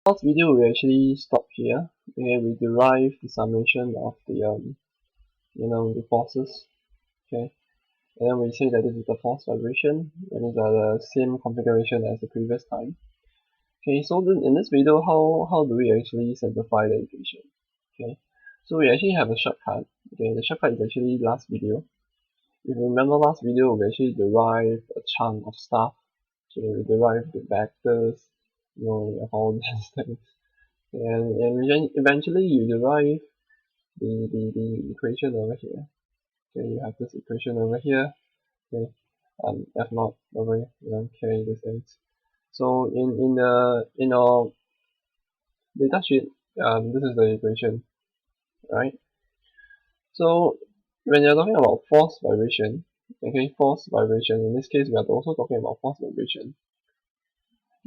Last video we actually stopped here. Okay, we derive the summation of the the forces. Okay, and then we say that this is the force vibration, and these are the same configuration as the previous time. Okay, so then in this video, how do we actually simplify the equation? Okay, so we actually have a shortcut. Okay, the shortcut is actually last video. If you remember last video, we actually derived a chunk of stuff. So we derived the vectors, we have all these things. And eventually you derive the equation over here. Okay, you have this equation over here. Okay, f naught over here, carry these things. So in our data sheet, this is the equation, right? So when you're talking about force vibration, okay, force vibration. In this case, we are also talking about force vibration.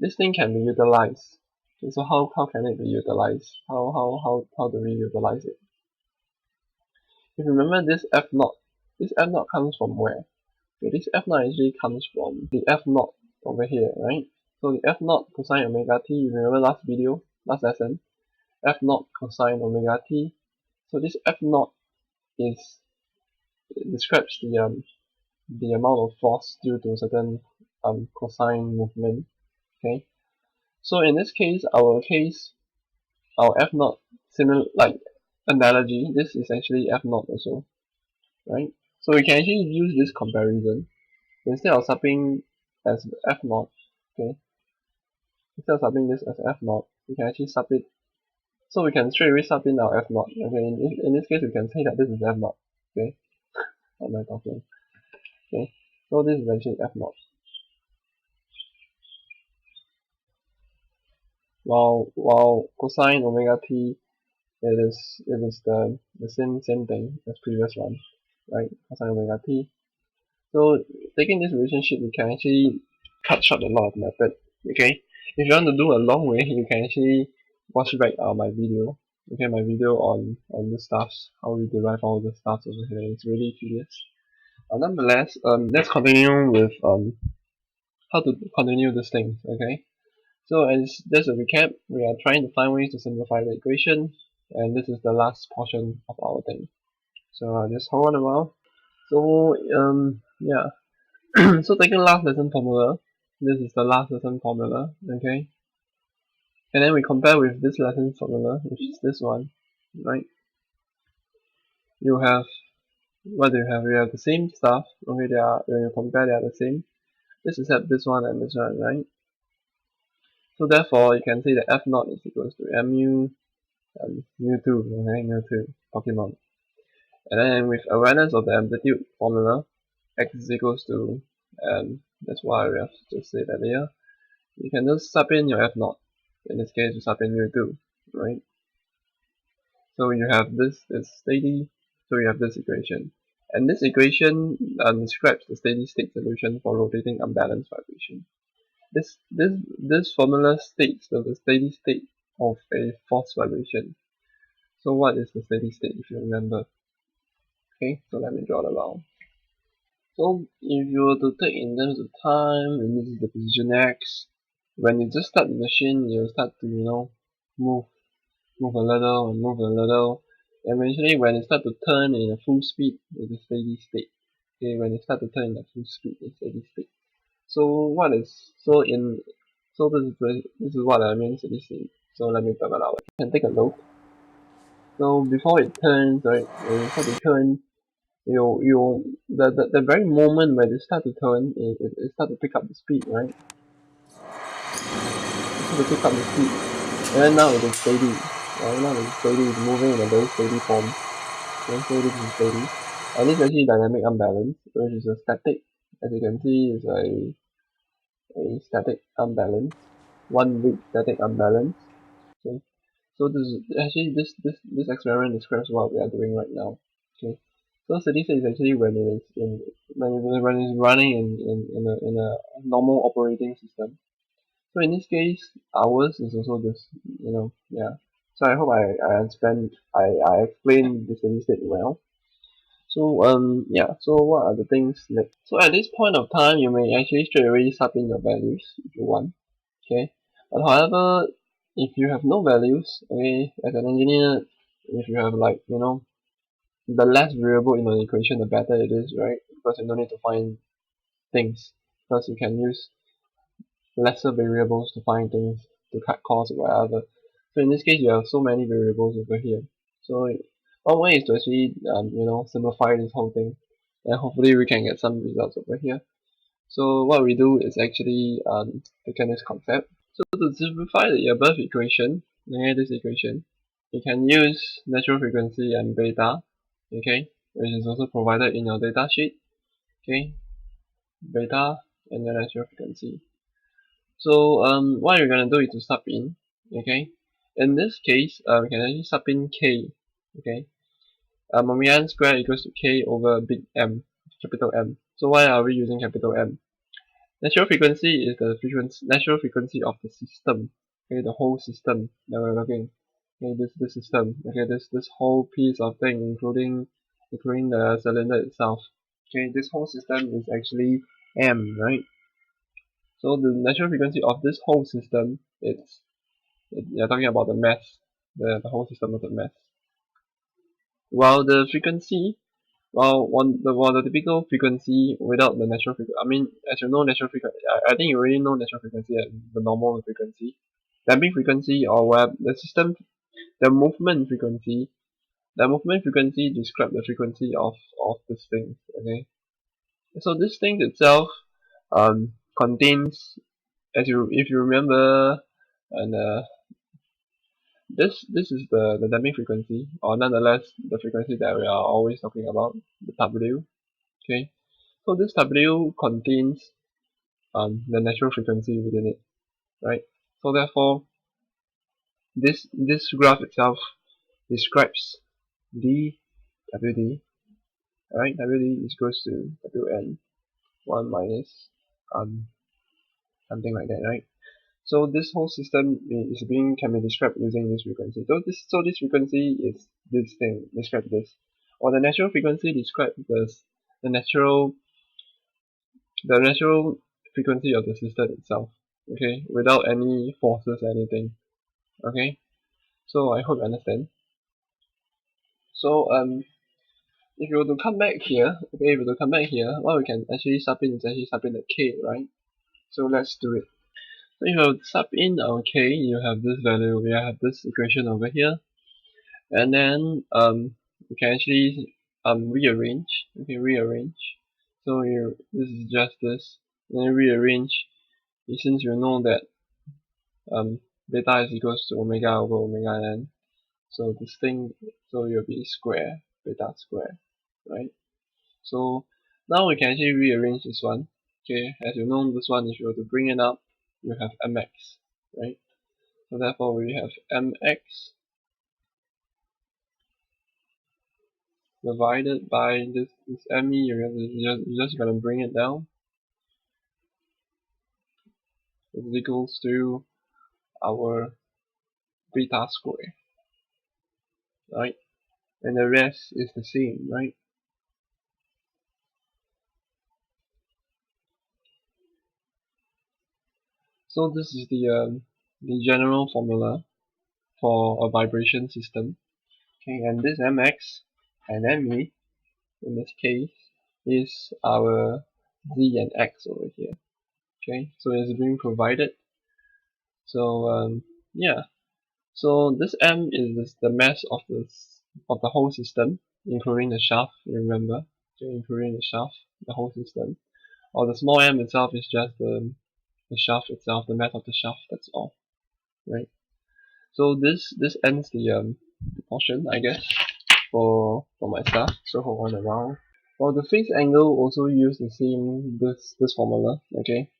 This thing can be utilized. Okay, so how can it be utilized? How do we utilize it? If you remember this F naught comes from where? Okay, this F naught actually comes from the F naught over here, right? So the F naught cosine omega t, you remember last lesson, F naught cosine omega t. So this F naught describes the amount of force due to certain cosine movement. Okay. So in this case, our F naught, similar like analogy, this is actually F naught also, right? So we can actually use this comparison. Instead of subbing as F naught, okay, instead of subbing this as F naught, we can actually sub it. So we can straight away sub in our F naught. Okay, in this case, we can say that this is F naught. Okay, what am I talking? Okay, so this is actually F naught. While cosine omega t, it is the same thing as previous one, right? Cosine omega t. So taking this relationship, we can actually cut short a lot of method. Okay, if you want to do a long way, you can actually watch back my video. Okay, my video on the stuffs, how we derive all the stuffs over here. It's really tedious. Nonetheless, let's continue with how to continue this thing. Okay, so as just a recap, we are trying to find ways to simplify the equation, and this is the last portion of our thing. So just hold on a while. So yeah. So taking last lesson formula, this is the last lesson formula, okay? And then we compare with this lesson formula, which is this one, right? You have, what do you have? You have the same stuff, okay? When you compare, they are the same. This except this one and this one, right? So therefore, you can say that F naught is equals to mu mu2, okay? Mu2, Pokemon. And then with awareness of the amplitude formula, x is equals to, that's why we have just said earlier, you can just sub in your F naught. In this case, you sub in mu2, right? So you have this steady, so you have this equation. And this equation describes the steady state solution for rotating unbalanced vibration. This formula states the steady state of a force vibration. So what is the steady state if you remember? Okay, so let me draw the line. So if you were to take in terms of time, and this is the position x, when you just start the machine, you'll start to move a little and move a little. Eventually, when it starts to turn in a full speed, it's a steady state. Okay, when it starts to turn in a full speed, it's steady state. So what is this is what I mean steady state. So let me type it out. You can take a look. So before it turns, right, when it starts to turn, the very moment when it starts to turn, it starts to pick up the speed, right? It starts to pick up the speed, and then now it is steady. Right now it's steady, it's moving in a very steady form. Okay, so this is steady. And this is actually dynamic unbalance, which is a static. As you can see, is a static unbalance, one weak static unbalance. Okay, so this is actually this experiment describes what we are doing right now. Okay, so steady state is actually when it is when it's running in a normal operating system. So in this case, ours is also this, yeah. So I hope I explained the steady state well. So yeah, so what are the things next? So at this point of time, you may actually straight away sub in your values if you want. Okay, but however, if you have no values, okay, as an engineer, if you have like, the less variable in an equation, the better it is, right? Because you don't need to find things, because you can use lesser variables to find things, to cut costs or whatever. So in this case, you have so many variables over here. So one way is to actually, simplify this whole thing, and hopefully we can get some results over here. So what we do is actually look at this concept. So to simplify the above equation, this equation, you can use natural frequency and beta, okay, which is also provided in your data sheet, okay, beta and the natural frequency. So what you're gonna do is to sub in, okay. In this case, we can actually sub in k, okay. Omega square equals to k over big M, capital M. So why are we using capital M? Natural frequency is the natural frequency of the system, okay, the whole system that we're looking. Okay, this system, okay, this whole piece of thing, including the cylinder itself. Okay, this whole system is actually M, right? So the natural frequency of this whole system, you're talking about the mass, the whole system of the mass. While the frequency, while the typical frequency without the natural frequency, I mean, as you know, natural frequency, I think you already know natural frequency and the normal frequency. Damping frequency or where the system, the movement frequency, describes the frequency of this thing. Okay, so this thing itself contains, if you remember, and this is the damping frequency, or nonetheless the frequency that we are always talking about, the W. Okay, so this W contains the natural frequency within it, right? So therefore, this graph itself describes dWd, right? WD is equals to Wn 1 minus something like that, right? So this whole system can be described using this frequency. So this frequency is this thing, describes this. Or the natural frequency describes this, the natural frequency of the system itself. Okay, without any forces or anything. Okay, so I hope you understand. So if you were to come back here, okay, if you were to come back here, what we can actually sub in is actually sub in the k, right? So let's do it. So if you sub in our k, you have this value, we have this equation over here, and then you can actually rearrange. Okay, rearrange. So this is just this. Then rearrange. Since you know that beta is equals to omega over omega n, so this thing, so it will be square, beta square, right? So now we can actually rearrange this one. Okay, as you know, this one, if you were to bring it up, you have mx, right? So therefore we have mx divided by this me. You're just gonna bring it down. It is equals to our beta square, right? And the rest is the same, right? So this is the general formula for a vibration system. Okay, and this mx and me in this case is our z and x over here. Okay, so it's being provided. So yeah, so this m is the mass of the whole system, including the shaft. You remember, okay, including the shaft, the whole system. Or the small m itself is just the shaft itself, the mass of the shaft. That's all, right? So this ends the portion, I guess, for my stuff. So hold on around. For the phase angle, also use the same this formula. Okay,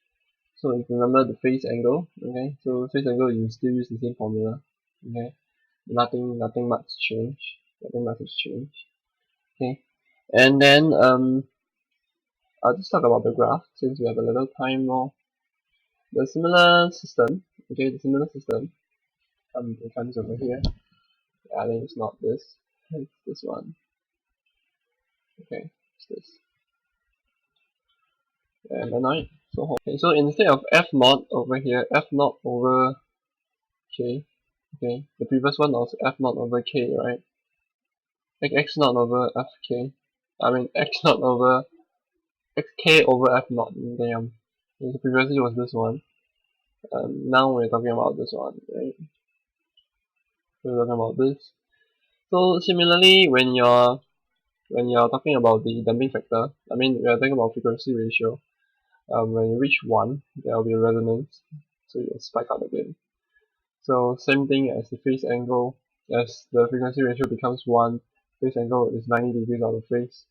so if you remember the phase angle, okay, so phase angle you still use the same formula. Okay, nothing much change. Nothing much has changed. Okay, and then I'll just talk about the graph since we have a little time more. The similar system, okay, the similar system. It comes over here. I think it's not this. It's this one. Okay, it's this. And then so okay, so instead of f naught over here, f naught over k. Okay, the previous one was f naught over k, right? Like x naught over fk. I mean x naught over xk over f naught. Damn. So previously was this one. Now we're talking about this one, right? We're talking about this. So similarly, when you're talking about the damping factor, I mean we are talking about frequency ratio. When you reach 1, there will be a resonance, so you'll spike out again. So same thing as the phase angle. As the frequency ratio becomes 1, phase angle is 90 degrees out of phase.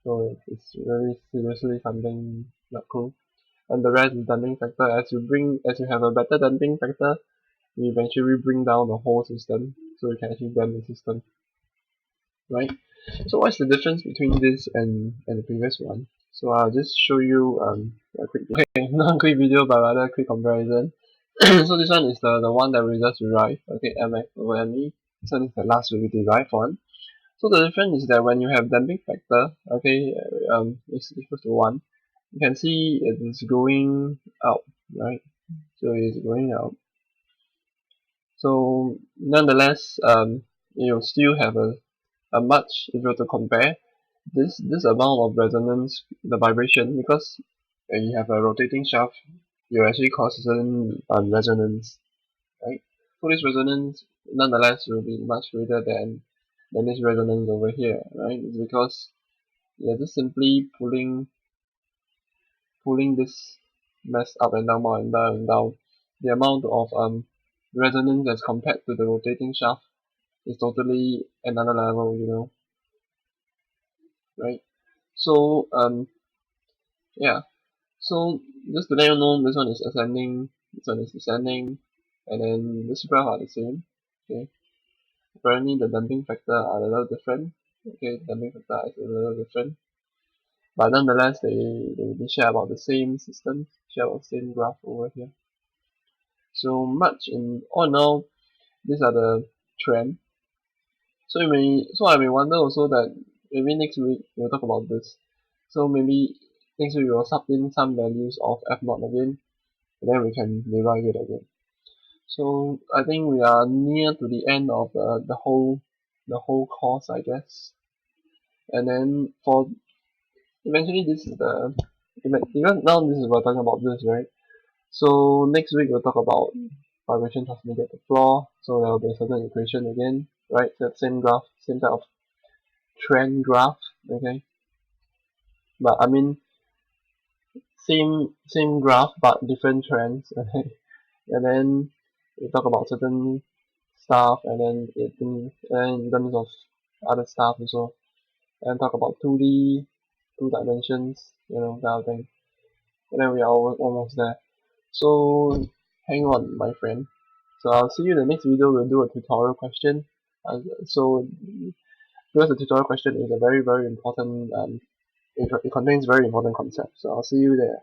So it's really seriously something not cool. And the rest is damping factor. As you have a better damping factor, you eventually bring down the whole system, so you can actually damp the system, right? So what's the difference between this and the previous one? So I'll just show you a quick video. Okay, not a quick video but rather a quick comparison. So this one is the one that we just derived. Okay, mx over me. This one is the last we derived one. So the difference is that when you have damping factor, okay, is equal to 1, you can see it is going out, right? So it's going out. So nonetheless, you still have a much, if you were to compare this amount of resonance, the vibration, because you have a rotating shaft, you actually cause certain resonance, right? So this resonance nonetheless will be much greater than this resonance over here, right? It's because you're just simply pulling this mess up and down, up and down and down. The amount of resonance as compared to the rotating shaft is totally another level, right? So yeah. So just to let you know, this one is ascending, this one is descending, and then this graph are the same. Okay. Apparently the damping factor are a little different. Okay, damping factor is a little different. But nonetheless they share about the same system, share about the same graph over here. So much in all in all, these are the trend. So I may wonder also that maybe next week we'll talk about this. So maybe next week we'll sub in some values of f naught again, and then we can derive it again. So I think we are near to the end of the whole course, I guess. And then for eventually this is the even now this is we're talking about this, right? So next week we'll talk about vibration transmitted to floor. So there will be a certain equation again, right? That same graph, same type of trend graph, okay? But I mean same graph but different trends, okay? And then we talk about certain stuff, and then in terms of other stuff also, and talk about 2D, 2 dimensions, kind of thing. And then we are almost there. So hang on, my friend. So I'll see you in the next video. We'll do a tutorial question. So because the tutorial question is a very important, it contains very important concepts. So I'll see you there.